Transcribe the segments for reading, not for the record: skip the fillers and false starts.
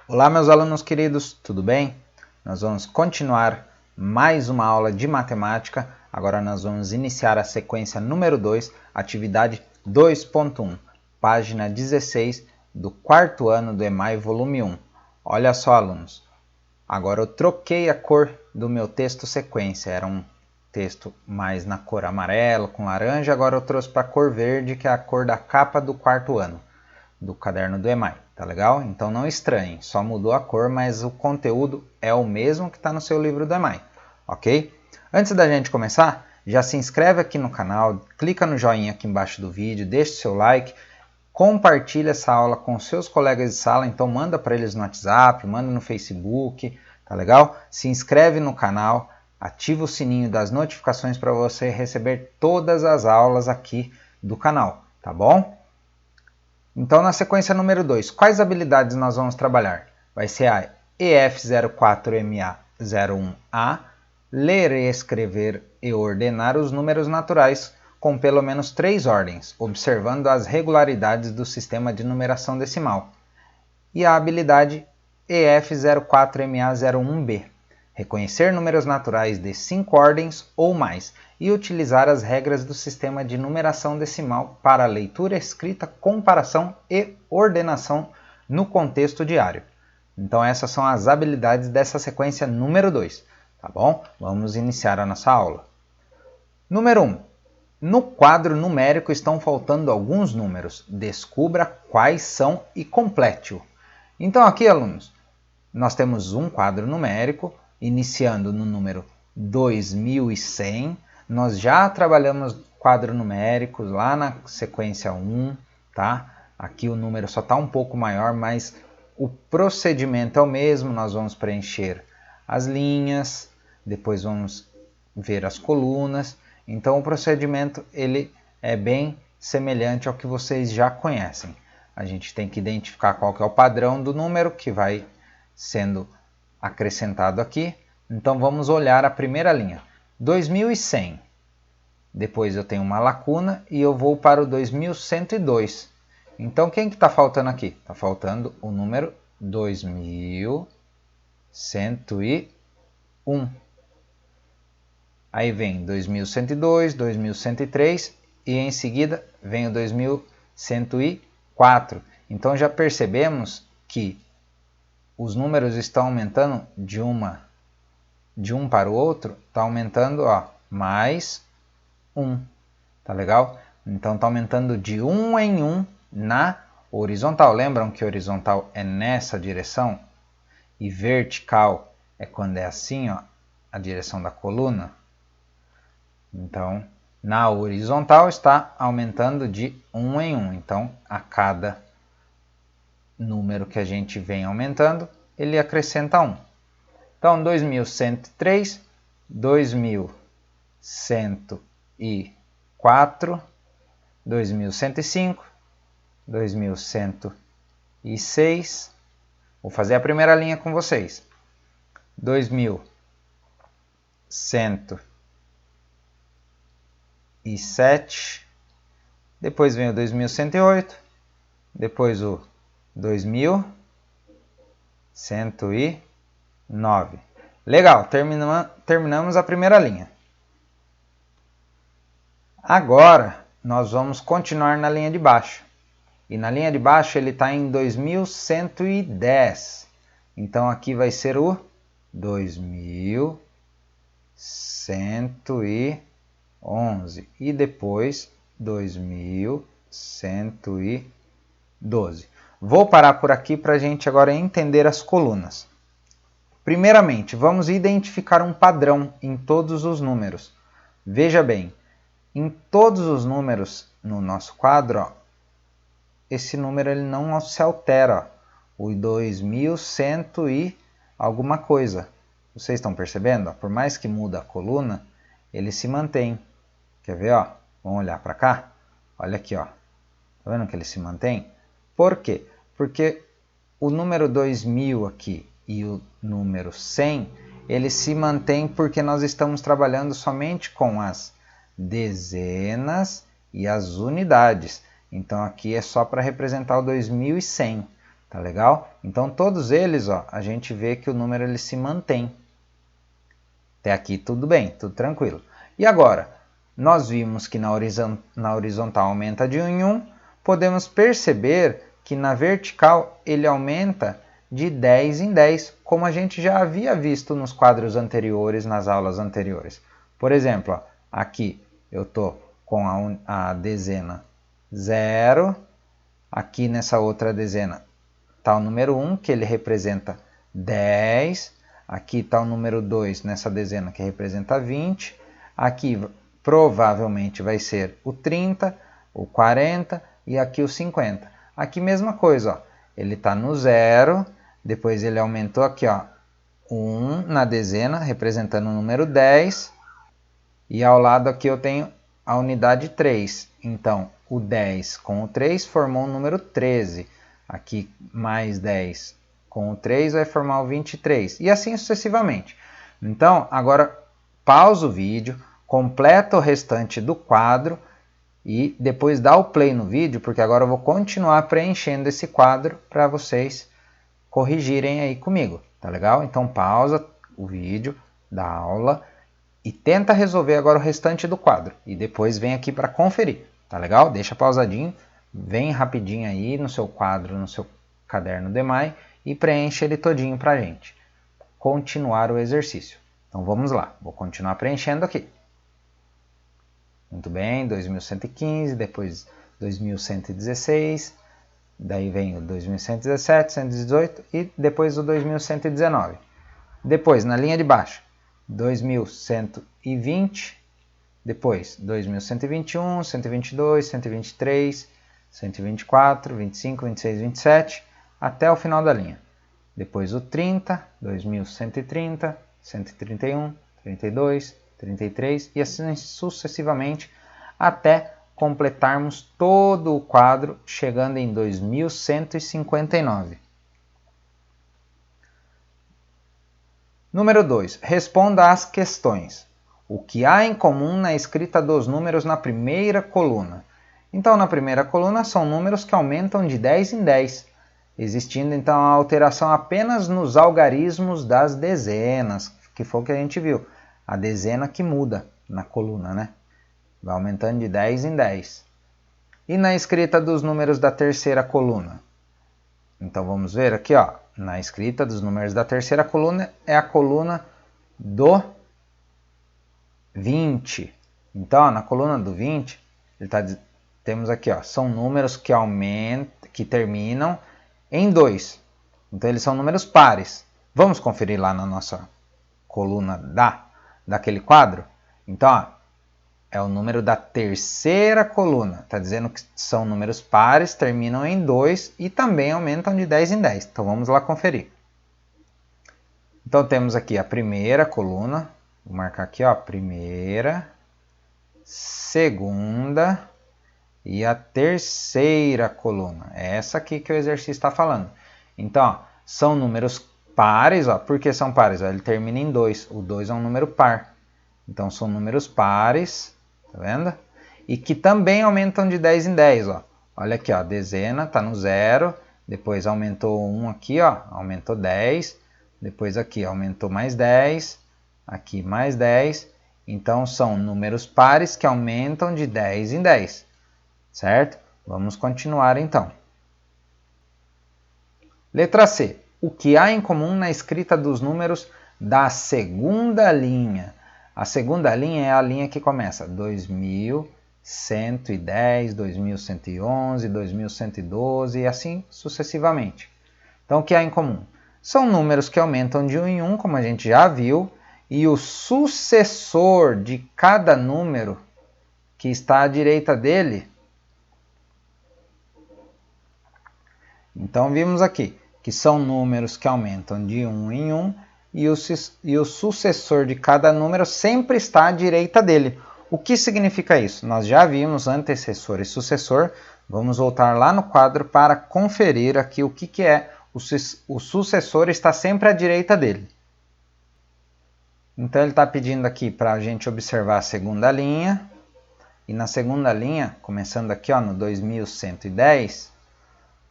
Olá, meus alunos queridos, tudo bem? Nós vamos continuar mais uma aula de matemática. Agora nós vamos iniciar a sequência número 2, atividade 2.1, página 16 do quarto ano do EMAI, volume 1. Olha só, alunos, agora eu troquei a cor do meu texto sequência. Era um texto mais na cor amarelo com laranja, agora eu trouxe para a cor verde, que é a cor da capa do quarto ano do caderno do EMAI, tá legal? Então não estranhem, só mudou a cor, mas o conteúdo é o mesmo que está no seu livro do EMAI, ok? Antes da gente começar, já se inscreve aqui no canal, clica no joinha aqui embaixo do vídeo, deixa o seu like, compartilha essa aula com seus colegas de sala, então manda para eles no WhatsApp, manda no Facebook, tá legal? Se inscreve no canal, ativa o sininho das notificações para você receber todas as aulas aqui do canal, tá bom? Então, na sequência número 2, quais habilidades nós vamos trabalhar? Vai ser a EF04MA01A, ler, escrever e ordenar os números naturais com pelo menos 3 ordens, observando as regularidades do sistema de numeração decimal. E a habilidade EF04MA01B, reconhecer números naturais de 5 ordens ou mais e utilizar as regras do sistema de numeração decimal para leitura, escrita, comparação e ordenação no contexto diário. Então essas são as habilidades dessa sequência número 2, tá bom? Vamos iniciar a nossa aula. Número 1. No quadro numérico estão faltando alguns números. Descubra quais são e complete-o. Então aqui, alunos, nós temos um quadro numérico, iniciando no número 2100, nós já trabalhamos quadro numérico lá na sequência 1, tá? Aqui o número só está um pouco maior, mas o procedimento é o mesmo, nós vamos preencher as linhas, depois vamos ver as colunas, então o procedimento ele é bem semelhante ao que vocês já conhecem. A gente tem que identificar qual que é o padrão do número que vai sendo acrescentado aqui. Então vamos olhar a primeira linha, 2100. Depois eu tenho uma lacuna e eu vou para o 2102. Então quem que está faltando aqui? Está faltando o número 2101. Aí vem 2102, 2103 e em seguida vem o 2104. Então já percebemos que os números estão aumentando de um para o outro, está aumentando, ó, mais 1, tá legal? Então está aumentando de 1 em 1 na horizontal. Lembram que horizontal é nessa direção? E vertical é quando é assim, ó, a direção da coluna. Então, na horizontal está aumentando de 1 em 1. Então, a cada número que a gente vem aumentando, ele acrescenta 1. Então, 2103, 2104, 2105, 2106. Vou fazer a primeira linha com vocês. 2107, depois vem o 2108, depois o 2109. Legal, terminamos a primeira linha. Agora, nós vamos continuar na linha de baixo. E na linha de baixo ele está em 2110. Então aqui vai ser o 2111. E depois 2112. Vou parar por aqui para a gente agora entender as colunas. Primeiramente, vamos identificar um padrão em todos os números. Veja bem, em todos os números no nosso quadro, ó, esse número ele não se altera. Ó, o 2100 e alguma coisa. Vocês estão percebendo? Ó, por mais que muda a coluna, ele se mantém. Quer ver? Ó? Vamos olhar para cá? Olha aqui, ó. Tá vendo que ele se mantém? Por quê? Porque o número 2000 aqui e o número 100, ele se mantém porque nós estamos trabalhando somente com as dezenas e as unidades. Então aqui é só para representar o 2100. Tá legal? Então todos eles, ó, a gente vê que o número ele se mantém. Até aqui tudo bem, tudo tranquilo. E agora, nós vimos que na horizontal aumenta de 1 em 1, podemos perceber que na vertical ele aumenta de 10 em 10, como a gente já havia visto nos quadros anteriores, nas aulas anteriores. Por exemplo, ó, aqui eu estou com a dezena 0, aqui nessa outra dezena está o número 1, que ele representa 10, aqui está o número 2 nessa dezena, que representa 20, aqui provavelmente vai ser o 30, o 40 e aqui o 50. Aqui mesma coisa, ó, ele está no 0, depois ele aumentou aqui, ó, 1 na dezena, representando o número 10, e ao lado aqui eu tenho a unidade 3, então o 10 com o 3 formou o número 13, aqui mais 10 com o 3 vai formar o 23, e assim sucessivamente. Então, agora pausa o vídeo, completa o restante do quadro e depois dá o play no vídeo, porque agora eu vou continuar preenchendo esse quadro para vocês corrigirem aí comigo, tá legal? Então pausa o vídeo da aula e tenta resolver agora o restante do quadro, e depois vem aqui para conferir, tá legal? Deixa pausadinho, vem rapidinho aí no seu quadro, no seu caderno DEMAI e preenche ele todinho para a gente continuar o exercício. Então vamos lá, vou continuar preenchendo aqui. Muito bem, 2115, depois 2116, daí vem o 2117, 118 e depois o 2119. Depois, na linha de baixo, 2120, depois 2121, 122, 123, 124, 25, 26, 27, até o final da linha. Depois o 30, 2130, 131, 32, 33 e assim sucessivamente até completarmos todo o quadro, chegando em 2159. Número 2. Responda às questões. O que há em comum na escrita dos números na primeira coluna? Então, na primeira coluna são números que aumentam de 10 em 10, existindo então a alteração apenas nos algarismos das dezenas, que foi o que a gente viu. A dezena que muda na coluna, né? Vai aumentando de 10 em 10. E na escrita dos números da terceira coluna? Então vamos ver aqui, ó, na escrita dos números da terceira coluna é a coluna do 20. Então, ó, na coluna do 20, temos aqui, ó, são números que terminam em 2. Então eles são números pares. Vamos conferir lá na nossa coluna daquele quadro? Então, ó, é o número da terceira coluna. Está dizendo que são números pares, terminam em 2 e também aumentam de 10 em 10. Então vamos lá conferir. Então temos aqui a primeira coluna. Vou marcar aqui, ó, primeira, segunda e a terceira coluna. É essa aqui que o exercício está falando. Então, ó, são números pares, ó. Por que são pares? Ó, ele termina em 2. O 2 é um número par. Então são números pares, tá vendo? E que também aumentam de 10 em 10, ó. Olha aqui, ó, a dezena está no 0, depois aumentou 1 aqui, ó, aumentou 10, depois aqui aumentou mais 10, aqui mais 10. Então são números pares que aumentam de 10 em 10, certo? Vamos continuar então. Letra C. O que há em comum na escrita dos números da segunda linha? A segunda linha é a linha que começa 2110, 2111, 2112 e assim sucessivamente. Então, o que há em comum? São números que aumentam de 1 em 1, como a gente já viu, e o sucessor de cada número que está à direita dele. Então, vimos aqui que são números que aumentam de 1 em 1 e o sucessor de cada número sempre está à direita dele. O que significa isso? Nós já vimos antecessor e sucessor. Vamos voltar lá no quadro para conferir aqui o que é. O sucessor está sempre à direita dele. Então ele está pedindo aqui para a gente observar a segunda linha. E na segunda linha, começando aqui, ó, no 2110,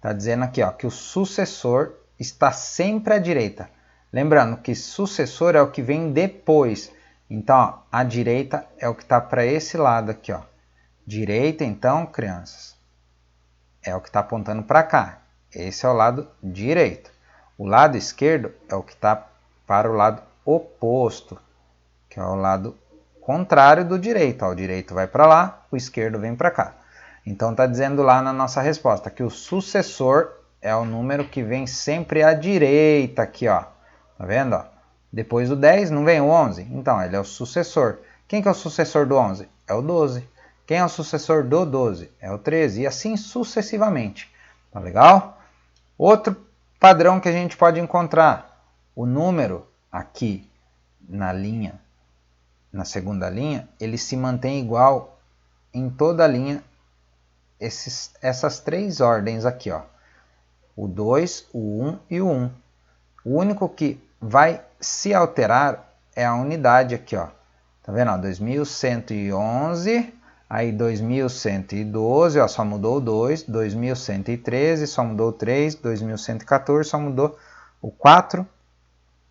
Está dizendo aqui, ó, que o sucessor está sempre à direita. Lembrando que sucessor é o que vem depois. Então, ó, a direita é o que está para esse lado aqui, ó. Direita, então, crianças, é o que está apontando para cá. Esse é o lado direito. O lado esquerdo é o que está para o lado oposto, que é o lado contrário do direito. Ó, o direito vai para lá, o esquerdo vem para cá. Então, está dizendo lá na nossa resposta que o sucessor é o número que vem sempre à direita aqui, ó. Tá vendo, ó? Depois do 10 não vem o 11? Então, ele é o sucessor. Quem que é o sucessor do 11? É o 12. Quem é o sucessor do 12? É o 13. E assim sucessivamente. Tá legal? Outro padrão que a gente pode encontrar. O número aqui na linha, na segunda linha, ele se mantém igual em toda a linha. Essas três ordens aqui, ó. O 2, o 1 e o 1. O único que vai se alterar é a unidade aqui, ó. Tá vendo? Ó, 2111, aí 2112, ó, só mudou o 2, 2113, só mudou o 3, 2114, só mudou o 4,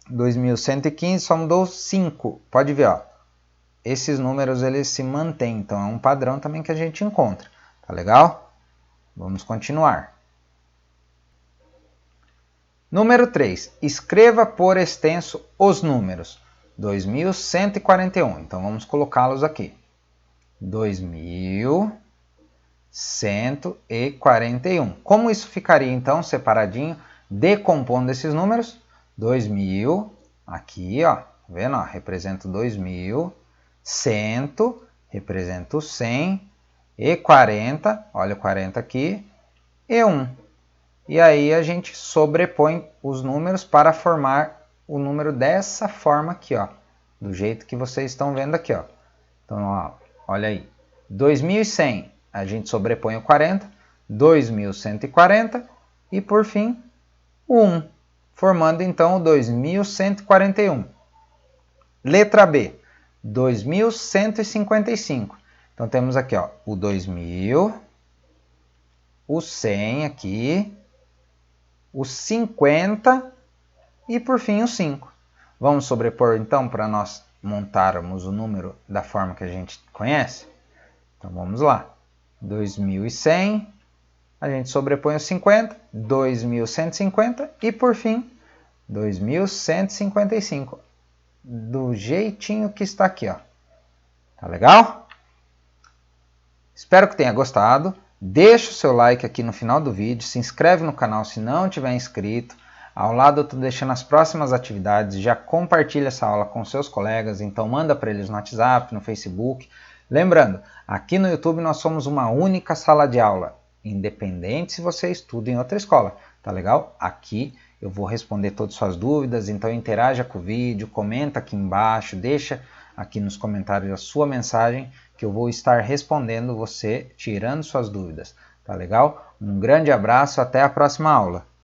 2115, só mudou o 5. Pode ver, ó. Esses números eles se mantêm, então é um padrão também que a gente encontra. Tá legal? Vamos continuar. Número 3. Escreva por extenso os números. 2141. Então, vamos colocá-los aqui. 2141. Como isso ficaria, então, separadinho, decompondo esses números? 2000, aqui, ó. Tá vendo? Ó, representa 2000. 100, representa o 100. E 40, olha o 40 aqui. E 1. E aí a gente sobrepõe os números para formar o número dessa forma aqui, ó. Do jeito que vocês estão vendo aqui, ó. Então, ó, olha aí. 2100, a gente sobrepõe o 40. 2140 e, por fim, o 1. Formando, então, o 2141. Letra B. 2155. Então, temos aqui, ó, o 2000, o 100 aqui, o 50 e, por fim, o 5. Vamos sobrepor, então, para nós montarmos o número da forma que a gente conhece? Então, vamos lá. 2100, a gente sobrepõe o 50, 2150 e, por fim, 2155. Do jeitinho que está aqui, ó. Tá legal? Espero que tenha gostado. Deixa o seu like aqui no final do vídeo, se inscreve no canal se não tiver inscrito. Ao lado eu estou deixando as próximas atividades, já compartilha essa aula com seus colegas, então manda para eles no WhatsApp, no Facebook. Lembrando, aqui no YouTube nós somos uma única sala de aula, independente se você estuda em outra escola, tá legal? Aqui eu vou responder todas as suas dúvidas, então interaja com o vídeo, comenta aqui embaixo, deixa aqui nos comentários a sua mensagem, que eu vou estar respondendo você, tirando suas dúvidas, tá legal? Um grande abraço, até a próxima aula!